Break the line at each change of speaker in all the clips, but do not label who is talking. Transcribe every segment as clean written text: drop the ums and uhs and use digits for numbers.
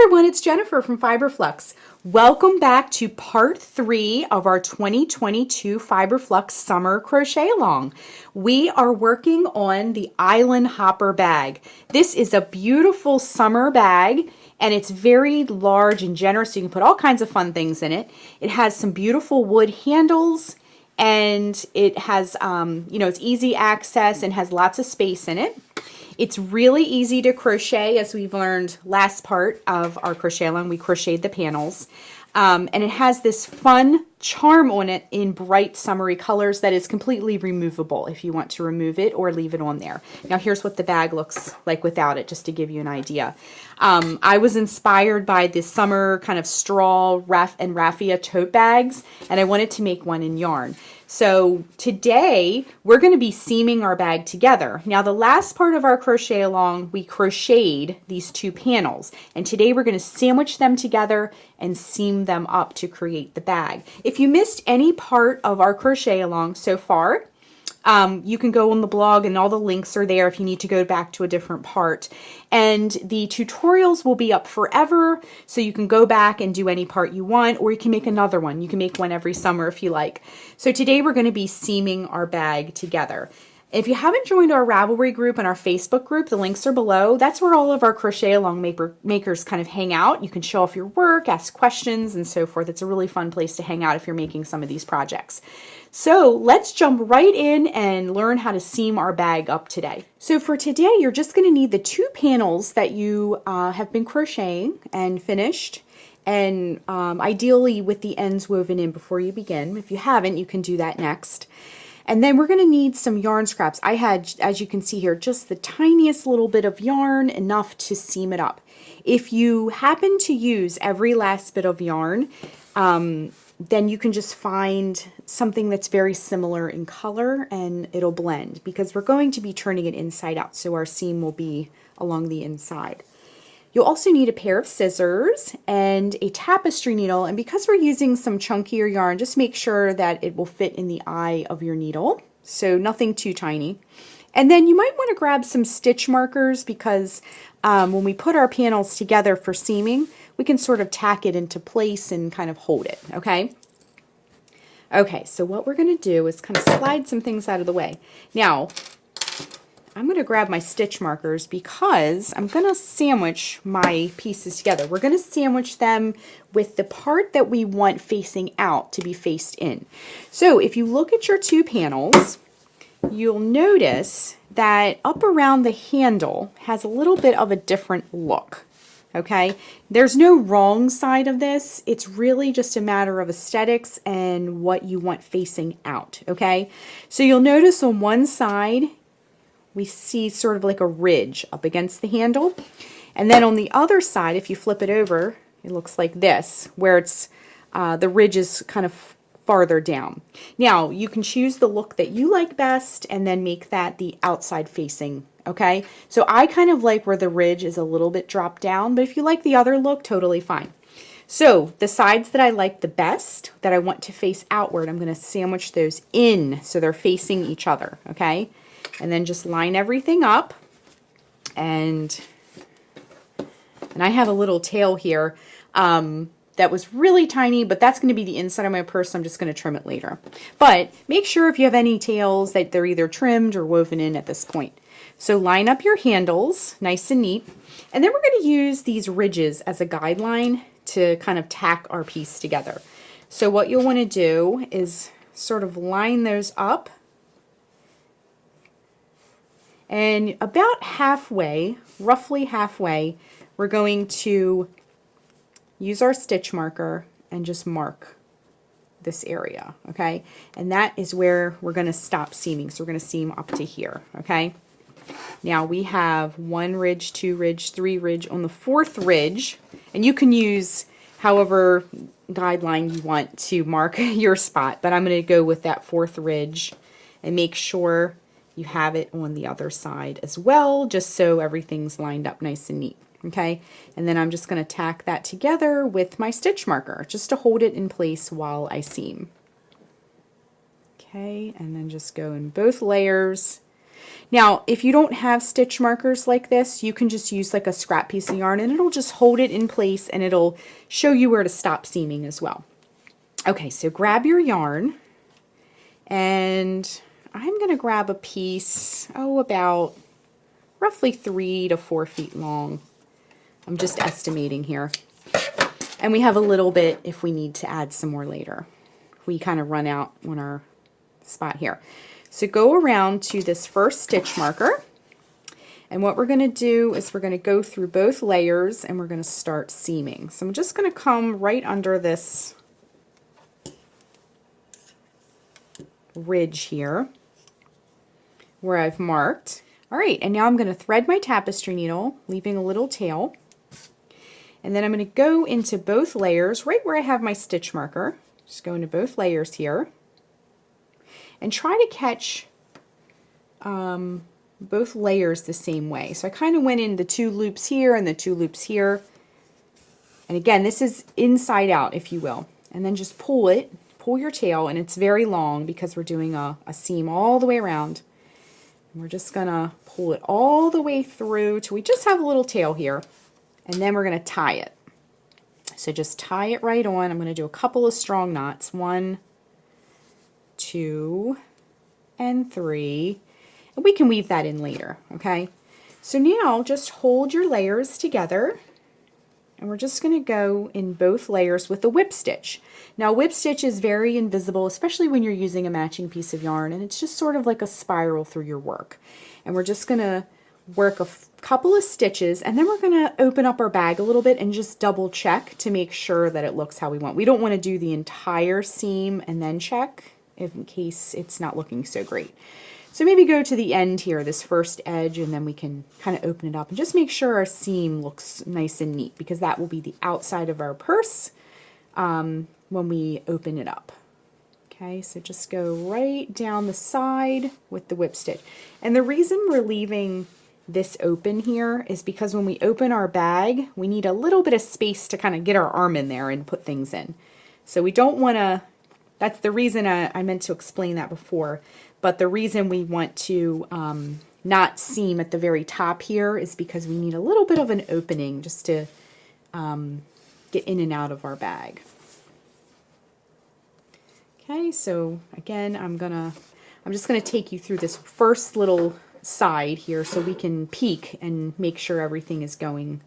everyone, it's Jennifer from Flux. Welcome back to part 3 of our 2022 Flux Summer Crochet Along. We are working on the Island Hopper bag. This is a beautiful summer bag and it's very large and generous, so you can put all kinds of fun things in it. It has some beautiful wood handles and it has, it's easy access and has lots of space in it. It's really easy to crochet, as we've learned last part of our crochet along. We crocheted the panels. And it has this fun charm on it in bright summery colors that is completely removable if you want to remove it or leave it on there. Now here's what the bag looks like without it, just to give you an idea. I was inspired by the summer kind of straw and raffia tote bags, and I wanted to make one in yarn. So today we're going to be seaming our bag together. Now the last part of our crochet along, we crocheted these two panels, and today we're going to sandwich them together and seam them up to create the bag. If you missed any part of our crochet along so far, you can go on the blog and all the links are there if you need to go back to a different part. And the tutorials will be up forever, so you can go back and do any part you want, or you can make another one. You can make one every summer if you like. So today we're going to be seaming our bag together. If you haven't joined our Ravelry group and our Facebook group, the links are below. That's where all of our crochet along makers kind of hang out. You can show off your work, ask questions, and so forth. It's a really fun place to hang out if you're making some of these projects. So let's jump right in and learn how to seam our bag up today. So for today, you're just going to need the two panels that you have been crocheting and finished, and ideally with the ends woven in before you begin. If you haven't, you can do that next. And then we're going to need some yarn scraps. I had, as you can see here, just the tiniest little bit of yarn, enough to seam it up. If you happen to use every last bit of yarn, then you can just find something that's very similar in color and it'll blend, because we're going to be turning it inside out, so our seam will be along the inside. You'll also need a pair of scissors and a tapestry needle, and because we're using some chunkier yarn, just make sure that it will fit in the eye of your needle, so nothing too tiny. And then you might want to grab some stitch markers, because when we put our panels together for seaming, we can sort of tack it into place and kind of hold it, okay? Okay, so what we're going to do is kind of slide some things out of the way. Now, I'm going to grab my stitch markers because I'm going to sandwich my pieces together. We're going to sandwich them with the part that we want facing out to be faced in. So if you look at your two panels, you'll notice that up around the handle has a little bit of a different look. Okay, there's no wrong side of this. It's really just a matter of aesthetics and what you want facing out. Okay, so you'll notice on one side we see sort of like a ridge up against the handle, and then on the other side, if you flip it over, it looks like this, where it's the ridge is kind of farther down. Now you can choose the look that you like best and then make that the outside facing. Okay, so I kind of like where the ridge is a little bit dropped down, but if you like the other look, totally fine. So the sides that I like the best, that I want to face outward, I'm going to sandwich those in so they're facing each other. Okay, and then just line everything up, and I have a little tail here that was really tiny, but that's going to be the inside of my purse, so I'm just going to trim it later. But make sure if you have any tails that they're either trimmed or woven in at this point. So line up your handles nice and neat, and then we're going to use these ridges as a guideline to kind of tack our piece together. So what you'll want to do is sort of line those up, and about halfway, roughly halfway, we're going to use our stitch marker and just mark this area, okay? And that is where we're going to stop seaming. So we're going to seam up to here, okay? Now we have one ridge, two ridge, three ridge. On the fourth ridge, and you can use however guideline you want to mark your spot, but I'm going to go with that fourth ridge and make sure you have it on the other side as well, just so everything's lined up nice and neat. Okay, and then I'm just going to tack that together with my stitch marker just to hold it in place while I seam. Okay, and then just go in both layers. Now, if you don't have stitch markers like this, you can just use like a scrap piece of yarn and it'll just hold it in place and it'll show you where to stop seaming as well. Okay, so grab your yarn and I'm going to grab a piece, about roughly 3 to 4 feet long. I'm just estimating here. And we have a little bit if we need to add some more later. We kind of run out on our spot here. So go around to this first stitch marker. And what we're going to do is we're going to go through both layers and we're going to start seaming. So I'm just going to come right under this ridge here where I've marked. All right, and now I'm going to thread my tapestry needle, leaving a little tail. And then I'm going to go into both layers right where I have my stitch marker. Just go into both layers here. And try to catch both layers the same way. So I kind of went in the 2 loops here and the 2 loops here. And again, this is inside out, if you will. And then just pull your tail, and it's very long because we're doing a seam all the way around. And we're just gonna pull it all the way through till we just have a little tail here. And then we're gonna tie it. So just tie it right on. I'm gonna do a couple of strong knots. 1, 2, and 3. And we can weave that in later, okay? So now just hold your layers together and we're just going to go in both layers with a whip stitch. Now whip stitch is very invisible, especially when you're using a matching piece of yarn, and it's just sort of like a spiral through your work. And we're just going to work a couple of stitches and then we're going to open up our bag a little bit and just double check to make sure that it looks how we want. We don't want to do the entire seam and then check in case it's not looking so great. So maybe go to the end here, this first edge, and then we can kind of open it up and just make sure our seam looks nice and neat, because that will be the outside of our purse when we open it up. Okay, so just go right down the side with the whip stitch. And the reason we're leaving this open here is because when we open our bag, we need a little bit of space to kind of get our arm in there and put things in. So we don't want to, that's the reason I meant to explain that before. But the reason we want to not seam at the very top here is because we need a little bit of an opening just to get in and out of our bag. Okay, so again, I'm just gonna take you through this first little side here so we can peek and make sure everything is going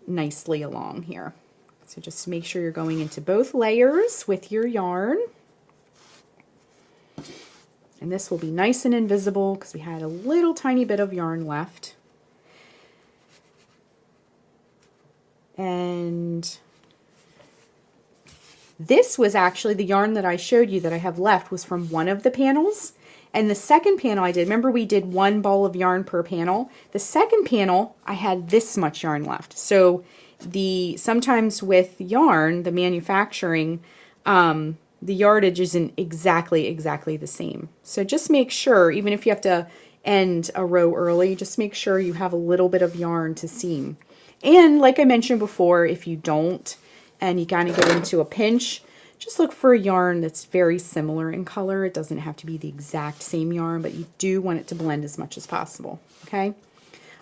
nicely along here. So just make sure you're going into both layers with your yarn. And this will be nice and invisible because we had a little tiny bit of yarn left. And this was actually the yarn that I showed you that I have left was from one of the panels. And the second panel I did, remember we did 1 ball of yarn per panel. The second panel, I had this much yarn left. So sometimes with yarn, the manufacturing, the yardage isn't exactly the same. So just make sure, even if you have to end a row early, just make sure you have a little bit of yarn to seam. And like I mentioned before, if you don't, and you kind of get into a pinch, just look for a yarn that's very similar in color. It doesn't have to be the exact same yarn, but you do want it to blend as much as possible, okay?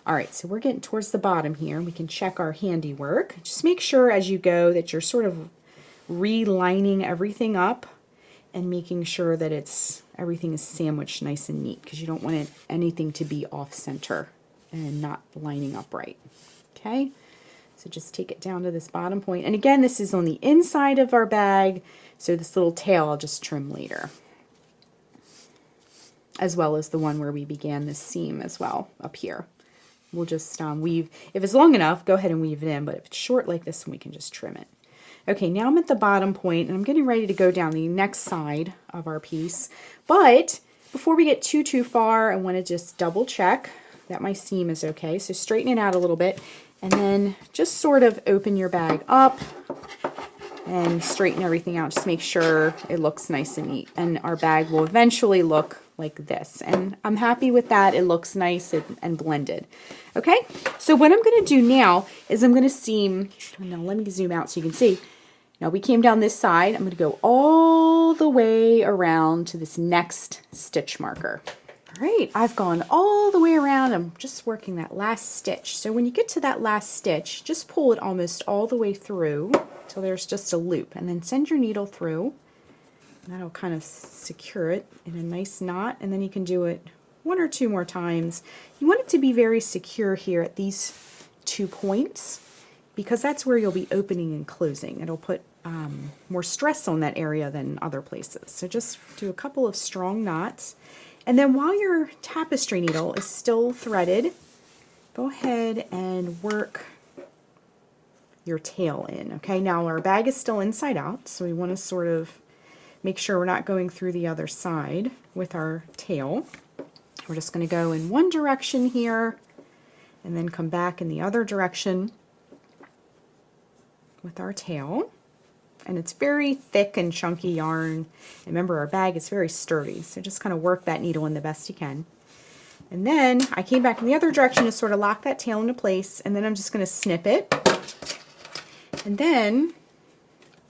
All right, so we're getting towards the bottom here. We can check our handiwork. Just make sure as you go that you're sort of relining everything up and making sure that everything is sandwiched nice and neat, because you don't want anything to be off center and not lining up right. Okay, so just take it down to this bottom point. And again, this is on the inside of our bag, so this little tail I'll just trim later, as well as the one where we began this seam as well up here. We'll just weave, if it's long enough, go ahead and weave it in, but if it's short like this, we can just trim it. Okay, now I'm at the bottom point and I'm getting ready to go down the next side of our piece. But before we get too far, I want to just double check that my seam is okay. So straighten it out a little bit and then just sort of open your bag up and straighten everything out. Just make sure it looks nice and neat. And our bag will eventually look like this. And I'm happy with that. It looks nice and blended. Okay, so what I'm going to do now is I'm going to seam, now let me zoom out so you can see. Now we came down this side. I'm going to go all the way around to this next stitch marker. All right, I've gone all the way around. I'm just working that last stitch. So when you get to that last stitch, just pull it almost all the way through till there's just a loop, and then send your needle through. And that'll kind of secure it in a nice knot, and then you can do it 1 or 2 more times. You want it to be very secure here at these 2 points, because that's where you'll be opening and closing. It'll put more stress on that area than other places. So just do a couple of strong knots. And then while your tapestry needle is still threaded, go ahead and work your tail in. Okay, now our bag is still inside out, so we want to sort of make sure we're not going through the other side with our tail. We're just going to go in one direction here and then come back in the other direction with our tail. And it's very thick and chunky yarn. And remember, our bag is very sturdy, so just kind of work that needle in the best you can. And then I came back in the other direction to sort of lock that tail into place, and then I'm just going to snip it. And then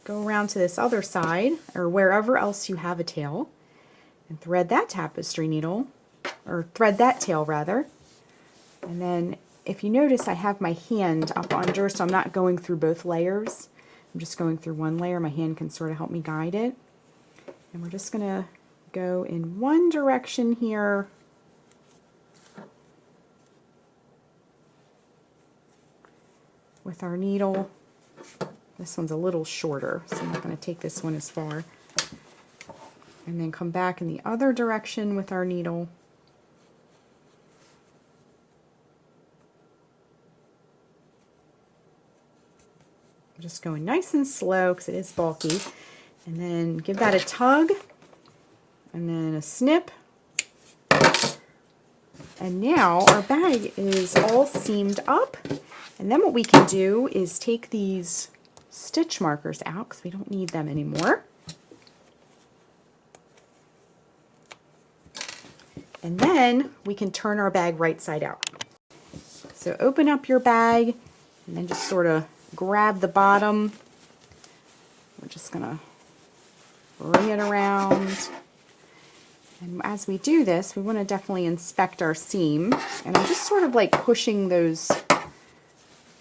go around to this other side, or wherever else you have a tail, and thread that tapestry needle, or thread that tail rather. And then if you notice, I have my hand up under, so I'm not going through both layers. I'm just going through one layer. My hand can sort of help me guide it. And we're just going to go in one direction here. With our needle. This one's a little shorter, so I'm not going to take this one as far. And then come back in the other direction with our needle. Just going nice and slow because it is bulky, and then give that a tug, and then a snip, and now our bag is all seamed up. And then what we can do is take these stitch markers out because we don't need them anymore, and then we can turn our bag right side out. So open up your bag and then just sort of grab the bottom. We're just going to bring it around. And as we do this, we want to definitely inspect our seam. And I'm just sort of like pushing those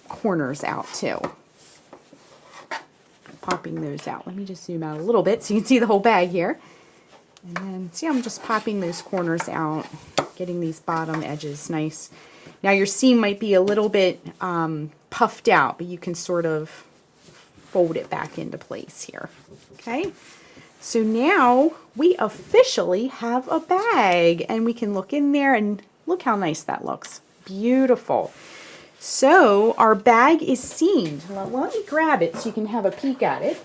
corners out too. Popping those out. Let me just zoom out a little bit so you can see the whole bag here. And then see, I'm just popping those corners out, getting these bottom edges nice. Now your seam might be a little bit puffed out, but you can sort of fold it back into place here. Okay, so now we officially have a bag, and we can look in there and look how nice that looks. Beautiful. So our bag is seamed. Well, let me grab it so you can have a peek at it.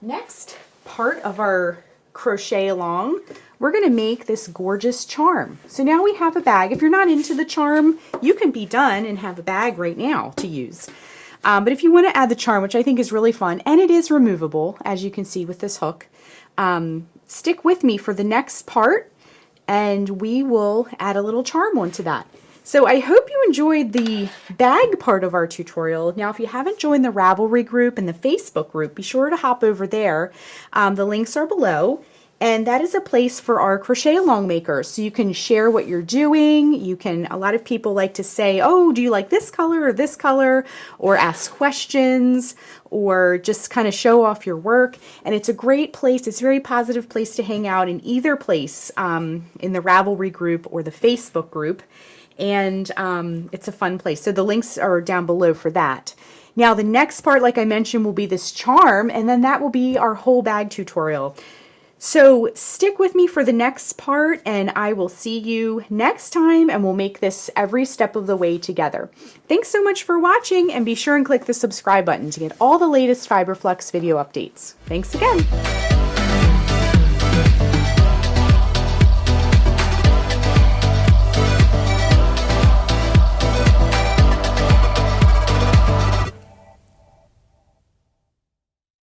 Next part of our crochet along, we're going to make this gorgeous charm. So now we have a bag. If you're not into the charm, you can be done and have a bag right now to use. But if you want to add the charm, which I think is really fun, and it is removable, as you can see with this hook, stick with me for the next part, and we will add a little charm onto that. So I hope you enjoyed the bag part of our tutorial. Now, if you haven't joined the Ravelry group and the Facebook group, be sure to hop over there. The links are below. And that is a place for our crochet along makers. So you can share what you're doing. You can, a lot of people like to say, oh, do you like this color or this color? Or ask questions, or just kind of show off your work. And it's a great place. It's a very positive place to hang out in either place, in the Ravelry group or the Facebook group. And it's a fun place. So the links are down below for that. Now the next part, like I mentioned, will be this charm, and then that will be our whole bag tutorial. So stick with me for the next part, and I will see you next time, and we'll make this every step of the way together. Thanks so much for watching, and be sure and click the subscribe button to get all the latest Fiber Flux video updates. Thanks again.